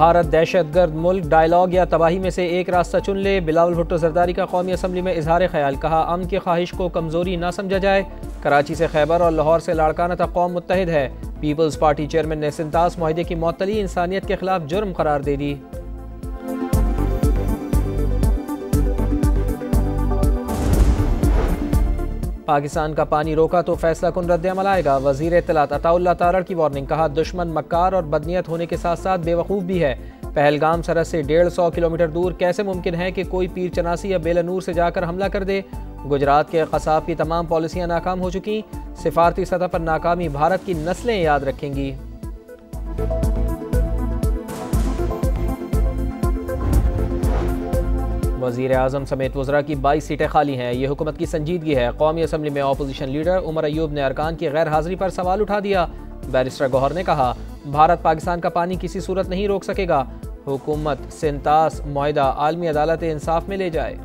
भारत दहशतगर्द मुल्क, डायलॉग या तबाही में से एक रास्ता चुन ले। बिलावल भुट्टो जरदारी का कौमी असम्बली में इजहार ख्याल, कहा अमन की ख्वाहिश को कमजोरी ना समझा जाए। कराची से खैबर और लाहौर से लाड़काना तक कौम मुत्तहिद है। पीपल्स पार्टी चेयरमैन ने सिंतास मुआहदे की मुअत्तली इंसानियत के खिलाफ जुर्म करार दे दी। पाकिस्तान का पानी रोका तो फैसला कुन रद्द अमल आएगा। वजीर इत्तलात अताउल्लाह तारड़ की वार्निंग, कहा दुश्मन मक्कार और बदनीयत होने के साथ साथ बेवकूफ़ भी है। पहलगाम सरहद से 150 किलोमीटर दूर कैसे मुमकिन है कि कोई पीर चनासी या बेलनूर से जाकर हमला कर दे। गुजरात के क़साब की तमाम पॉलिसियाँ नाकाम हो चुकी। सिफारती सतह पर नाकामी भारत की नस्लें याद रखेंगी। वज़ीर आज़म समेत वज़रा की 22 सीटें खाली हैं। ये हुकूमत की संजीदगी है। कौमी असम्बली में अपोजिशन लीडर उमर अयूब ने अरकान की गैर हाज़िरी पर सवाल उठा दिया। बैरिस्टर गौहर ने कहा भारत पाकिस्तान का पानी किसी सूरत नहीं रोक सकेगा। हुकूमत सिंतास मुआहिदा आलमी अदालत इंसाफ में ले जाए।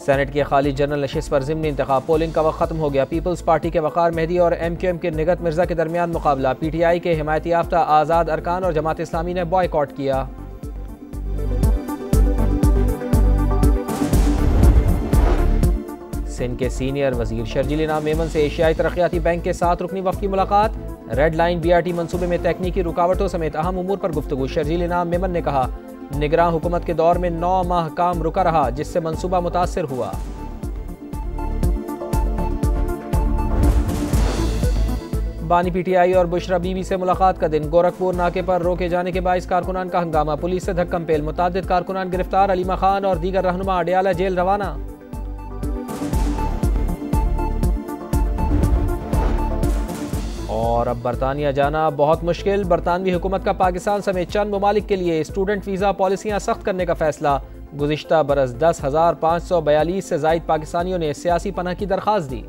सेनेट की खाली जनरल नशिस्त पर ज़िमनी इंतखाब, पोलिंग का वक्त खत्म हो गया। पीपल्स पार्टी के वक़ार मेहदी और MQM के निगत मिर्जा के दरमियान मुकाबला। PTI के हिमायती याफ्ता आज़ाद अरकान और जमात इस्लामी ने बॉयकॉट किया। सिंध के सीनियर वजीर शर्जील इनाम मेमन से एशियाई तरक्याती बैंक के 7 रुकनी वफ़द की मुलाकात। रेड लाइन BRT मनसूबे में तकनीकी रुकावटों समेत अहम उमूर पर गुफ्तगू। शर्जील इनाम मेमन ने कहा निगरान हुकूमत के दौर में 9 माह काम रुका रहा, जिससे मंसूबा मुतासिर हुआ। बानी PTI और बुशरा बीबी से मुलाकात का दिन। गोरखपुर नाके पर रोके जाने के बाइस कारकुनान का हंगामा, पुलिस से धक्कम पेल, मुतादिद कारकुनान गिरफ्तार। अलीमा खान और दीगर रहनुमा अडियाला जेल रवाना। और अब बरतानिया जाना बहुत मुश्किल। बरतानवी हुकूमत का पाकिस्तान समेत चंद ममालिक के लिए स्टूडेंट वीज़ा पॉलिसियाँ सख्त करने का फैसला। गुज़िश्ता बरस 10,542 से ज़ायद पाकिस्तानियों ने सियासी पनाह की दरख्वास्त दी।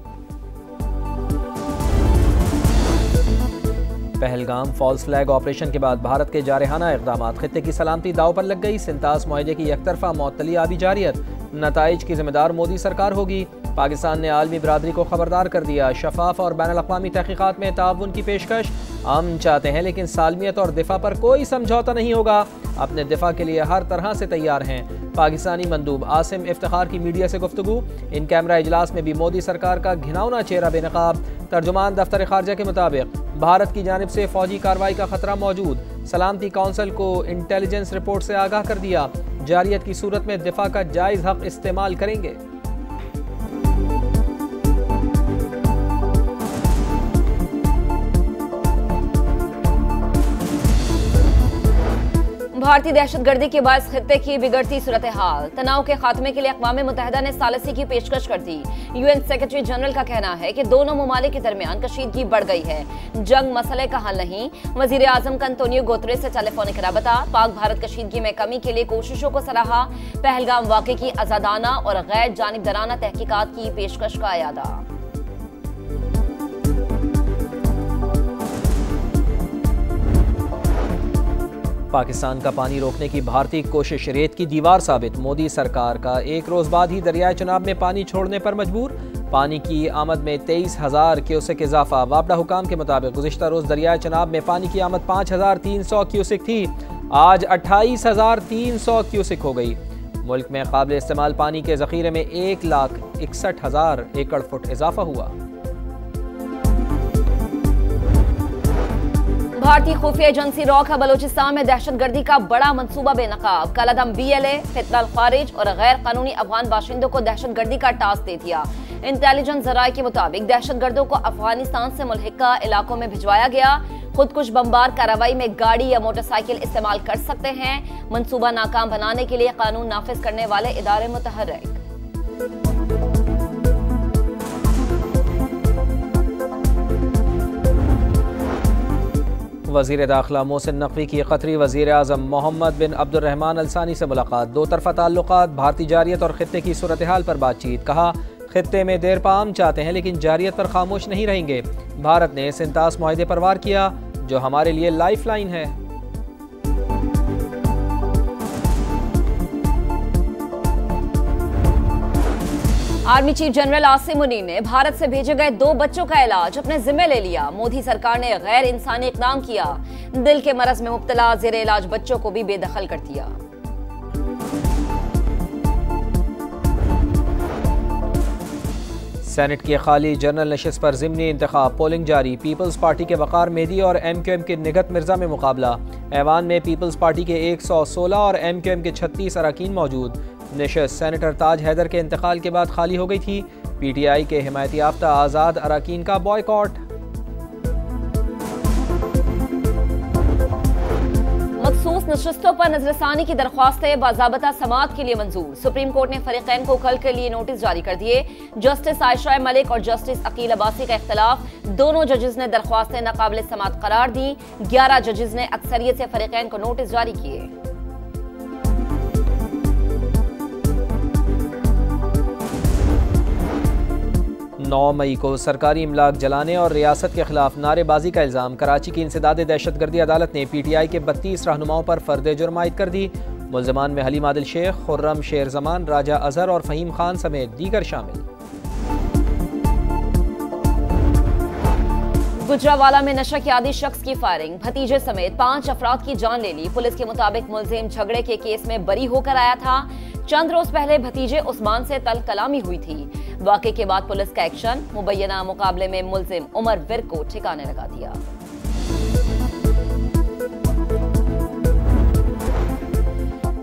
पहलगाम फॉल्स फ्लैग ऑपरेशन के बाद भारत के जारहाना इक़दामात, खित्ते की सलामती दाव पर लग गई। सिंतास मुआहदे की यकतरफा मुअत्तली आबी जारियत, नताइज की जिम्मेदार मोदी सरकार होगी। पाकिस्तान ने आलमी बरादरी को खबरदार कर दिया। शफाफ और बैनुल अक़वामी तहक़ीक़ात में ताउन की पेशकश। हम चाहते हैं लेकिन सालमियत और दिफा पर कोई समझौता नहीं होगा। अपने दिफा के लिए हर तरह से तैयार हैं। पाकिस्तानी मंदूब आसिम इफ्तिखार की मीडिया से गुफ्तगू। इन कैमरा इजलास में भी मोदी सरकार का घिनौना चेहरा बेनकाब। तर्जुमान दफ्तर खारजा के मुताबिक भारत की जानिब से फौजी कार्रवाई का खतरा मौजूद। सलामती काउंसिल को इंटेलिजेंस रिपोर्ट से आगाह कर दिया। जारियत की सूरत में दिफा का जायज़ हक इस्तेमाल करेंगे। भारतीय दहशतगर्दी के बायस खित्ते की बिगड़ती सूरत हाल। तनाव के खात्मे के लिए अक़वाम मुत्तहिदा ने सालिसी की पेशकश कर दी। UN सेक्रेटरी जनरल का कहना है कि दोनों ममालिक के दरमियान कशीदगी बढ़ गई है। जंग मसले का हल नहीं। वज़ीर आज़म का अंतोनियो गुतेरेस से टेलीफोनिक राबता। पाक भारत कशीदगी में कमी के लिए कोशिशों को सराहा। पहलगाम वाक़े की आज़ादाना और गैर जानिबदाराना तहकीकात की पेशकश का अयादा। पाकिस्तान का पानी रोकने की भारतीय कोशिश रेत की दीवार साबित। मोदी सरकार का एक रोज बाद ही दरियाए चनाब में पानी छोड़ने पर मजबूर। पानी की आमद में 23,000 क्यूसेक इजाफा। वापडा हुकाम के मुताबिक गुज़िश्ता रोज दरियाए चनाब में पानी की आमद 5,300 क्यूसेक थी, आज 28,300 क्यूसेक हो गई। मुल्क में काबिल इस्तेमाल पानी के ज़ख़ीरे में 1,61,000 एकड़ फुट इजाफा हुआ। भारतीय खुफिया एजेंसी रॉ का बलोचिस्तान में दहशतगर्दी का बड़ा मंसूबा बेनकाब। कलअदम BLA, फितनल खारिज और गैर कानूनी अफगान बाशिंदों को दहशतगर्दी का टास्क दे दिया। इंटेलिजेंस जराये के मुताबिक दहशतगर्दों को अफगानिस्तान से मुल्हिका इलाकों में भिजवाया गया। खुदकुश बमबार कार्रवाई में गाड़ी या मोटरसाइकिल इस्तेमाल कर सकते हैं। मंसूबा नाकाम बनाने के लिए कानून नाफिज करने वाले इदारे मुतहर्रिक। वज़ीर दाखिला मोहसिन नकवी की कतरी वज़ीर आज़म मोहम्मद बिन अब्दुर्रहमान अल-सानी से मुलाकात। दो तरफ़ा ताल्लुकात, भारतीय जारियत और खित्ते की सूरत हाल पर बातचीत। कहा खित्ते में देर पाम चाहते हैं लेकिन जारियत पर खामोश नहीं रहेंगे। भारत ने सिंतास मुआहदे पर वार किया जो हमारे लिए लाइफ लाइन है। Army chief general Asim Munir ने भारत से भेजे गए 2 बच्चों का इलाज अपने जिम्मे ले लिया। मोदी सरकार ने गैर इंसानी इकदाम किया। दिल के मरज में मुब्तला जेर इलाज बच्चों को भी बेदखल कर दिया। सेनेट की खाली जनरल नशिस्त पर ज़िमनी इंतखाब, पोलिंग जारी। पीपल्स पार्टी के वकार मेहदी और MQM के निगत मिर्जा में मुकाबला। ऐवान में पीपल्स पार्टी के 116 और MQM के 36 अरकान मौजूद। नशिस्त सेनेटर ताज हैदर के इंतकाल के बाद खाली हो गई थी। PTI के हिमायती याफ्ता आज़ाद अरकान का बॉयकॉट। मखसूस नशिस्तों पर नजरसानी की दरख्वास्तें बाज़ाबता समाअत के लिए मंजूर। सुप्रीम कोर्ट ने फरीकैन को कल के लिए नोटिस जारी कर दिए। जस्टिस आयशा मलिक और जस्टिस अकील अब्बासी का इख्तलाफ, दोनों जजेस ने दरख्वास्तें नाकाबिल समाअत करार दी। 11 जजेस ने अक्सरियत से फरीकैन को नोटिस जारी किए। नौ मई को सरकारी इमलाक जलाने और रियासत के खिलाफ नारेबाजी का इल्ज़ाम। कराची की इंसदाद दहशतगर्दी अदालत ने PTI के 32 रहनुमाओं पर फर्द जुर्म आयद कर दी। मुल्ज़मान में हलीम आदिल शेख, खुर्रम शेर जमान, राजा अजहर और फ़हीम खान समेत दीगर शामिल। गुजरावाला में नशा के आदी शख्स की फायरिंग, भतीजे समेत 5 अफराद की जान ले ली। पुलिस के मुताबिक मुलजिम झगड़े के केस में बरी होकर आया था। चंद रोज पहले भतीजे उस्मान से तल कलामी हुई थी। वाक़े के बाद पुलिस का एक्शन, मुबैना मुकाबले में मुलजिम उमर विर्क को ठिकाने लगा दिया।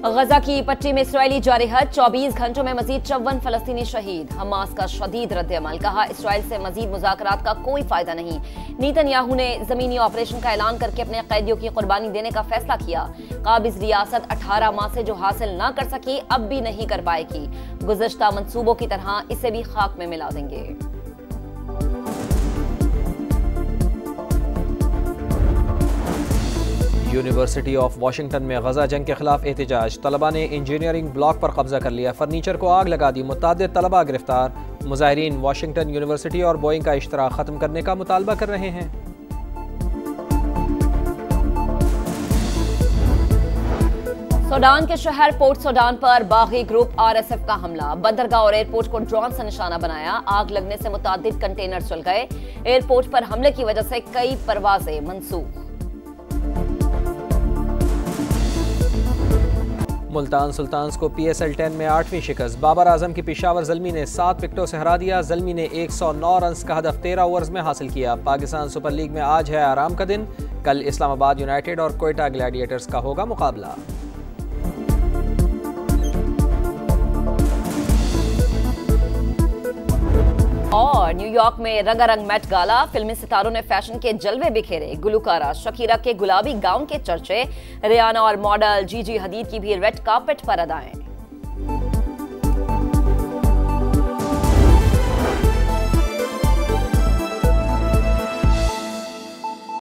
गजा की पट्टी में इसराइली जारहत, 24 घंटों में मजीद 54 फलस्तीनी शहीद। हमास का शदीद रद्द-ए-अमल, कहा इसराइल से मजीद मुज़ाकरात का कोई फायदा नहीं। नेतन्याहू ने जमीनी ऑपरेशन का ऐलान करके अपने कैदियों की कुर्बानी देने का फैसला किया। काबिज रियासत 18 माह से जो हासिल न कर सकी अब भी नहीं कर पाएगी। गुज़श्ता मंसूबों की तरह इसे भी खाक में मिला देंगे। यूनिवर्सिटी ऑफ वाशिंगटन में गजा जंग के खिलाफ एहतजाज। तलबा ने इंजीनियरिंग ब्लॉक पर कब्जा कर लिया, फर्नीचर को आग लगा दी। मुतअद्दिद तलबा गिरफ्तार। मुजाहिरीन वाशिंगटन यूनिवर्सिटी और बोइंग का इश्तराक खत्म करने का मुतालबा कर रहे हैं। सूडान के शहर पोर्ट सूडान पर बागी ग्रुप RSF का हमला। बंदरगाह और एयरपोर्ट को ड्रोन से निशाना बनाया। आग लगने से मुतअद्दिद कंटेनर जल गए। एयरपोर्ट पर हमले की वजह से कई परवाजें मनसूख। मुल्तान सुल्तान्स को PSL 10 में 8वीं शिकस्त। बाबर आजम की पेशावर ज़ल्मी ने 7 विकेटों से हरा दिया। ज़ल्मी ने 109 रन का हदफ 13 ओवर्स में हासिल किया। पाकिस्तान सुपर लीग में आज है आराम का दिन। कल इस्लामाबाद यूनाइटेड और कोयटा ग्लैडिएटर्स का होगा मुकाबला। और न्यूयॉर्क में रंगारंग मेट गाला, फिल्मी सितारों ने फैशन के जलवे बिखेरे। गुलकारा शकीरा के गुलाबी गाउन के चर्चे। रियाना और मॉडल जीजी हदीद की भी रेड कार्पेट पर अदाएं।